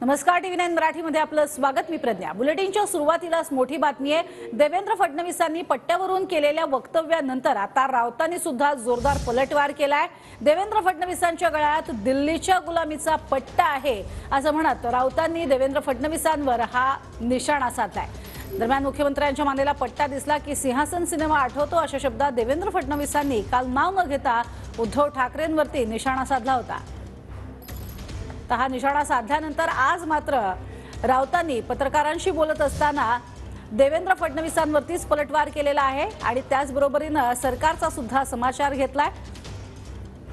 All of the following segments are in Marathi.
नमस्कार, TV9 मराठीमध्ये आपलं स्वागत। मी प्रज्ञा। बुलेटिनच्या सुरुवातीलाच मोठी बातमी आहे। देवेंद्र फडणवीसांनी पट्ट्यावरून केलेल्या वक्तव्यानंतर आता राऊतांनी सुद्धा जोरदार पलटवार केलाय। देवेंद्र फडणवीसांच्या गळ्यात दिल्लीच्या गुलामीचा पट्टा आहे असं म्हणत राऊतांनी देवेंद्र फडणवीसांवर हा निशाणा साधलाय। दरम्यान मुख्यमंत्र्यांच्या मानेला पट्टा दिसला की सिंहासन सिनेमा आठवतो अशा शब्दात देवेंद्र फडणवीसांनी काल नाव न घेता उद्धव ठाकरेंवरती निशाणा साधला होता। हा निशाणा साधल्यानंतर आज मात्र राऊतांनी पत्रकारांशी बोलत असताना देवेंद्र फडणवीसांवरतीच पलटवार केलेला आहे आणि त्याचबरोबरीने सरकारचा सुद्धा समाचार घेतलाय।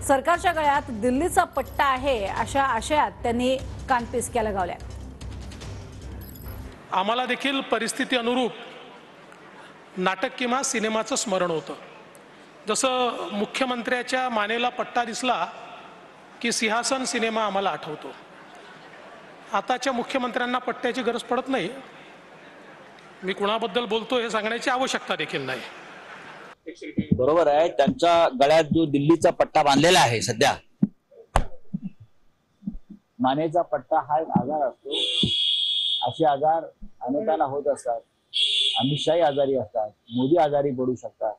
सरकारच्या गळ्यात दिल्लीचा पट्टा आहे अशा आशयात त्यांनी कानपिचक्या लगावल्या। आम्हाला देखील परिस्थिती अनुरूप नाटक किंवा सिनेमाचं स्मरण होतं। जसं मुख्यमंत्र्याच्या मानेला पट्टा दिसला की सिंहासन सिनेमा आम्हाला आठवतो। आताच्या मुख्यमंत्र्यांना पट्ट्याची गरज पडत नाही। मी कुणाबद्दल बोलतो हे सांगण्याची आवश्यकता देखील नाही। बरोबर आहे, त्यांच्या गळ्यात जो दिल्लीचा पट्टा बांधलेला आहे सध्या, मानेचा पट्टा हा एक आजार असतो। असे आजार अनेकांना होत असतात। अमित शाही आजारी असतात, मोदी आजारी पडू शकतात,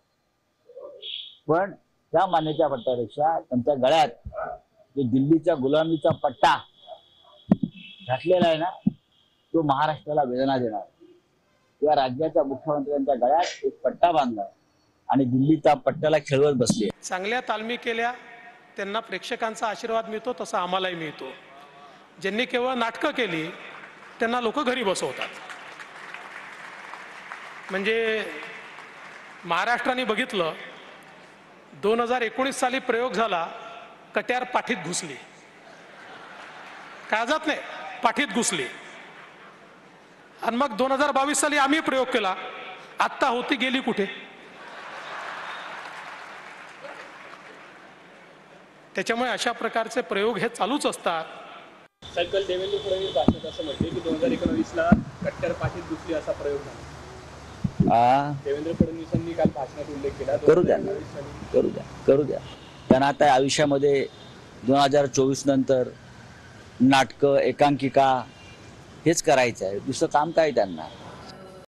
पण त्या मानेच्या पट्ट्यापेक्षा त्यांच्या गळ्यात जो दिल्लीच्या गुलामीचा पट्टा घातलेला आहे ना, तो महाराष्ट्राला वेदना देणार। या राज्याच्या मुख्यमंत्र्यांच्या गळ्यात एक पट्टा बांधला आणि दिल्लीच्या पट्ट्याला खेळवत बसले। चांगल्या तालमी केल्या त्यांना प्रेक्षकांचा आशीर्वाद मिळतो, तसा आम्हालाही मिळतो। ज्यांनी केवळ नाटकं केली त्यांना लोक घरी बसवतात। म्हणजे महाराष्ट्राने बघितलं, 2019 साली प्रयोग झाला, कट्यार पाठीत घुसली, काळजात नाही पाठीत घुसली। आणि मग 2022 साली आम्ही प्रयोग केला, आत्ता होती गेली कुठे? त्याच्यामुळे अशा प्रकारचे प्रयोग हे चालूच असतात। सायकल देवेंद्र फडणवीस भाषणात असं म्हटले की 2019 ला कट्यार पाठीत घुसली असा प्रयोग झाला। देवेंद्र फडणवीसांनी काल भाषणात उल्लेख केला। करू द्या त्यांना आता आयुष्यामध्ये 2024 नंतर नाटकं, एकांकिका हेच करायचं आहे, दुसरं काम काय त्यांना।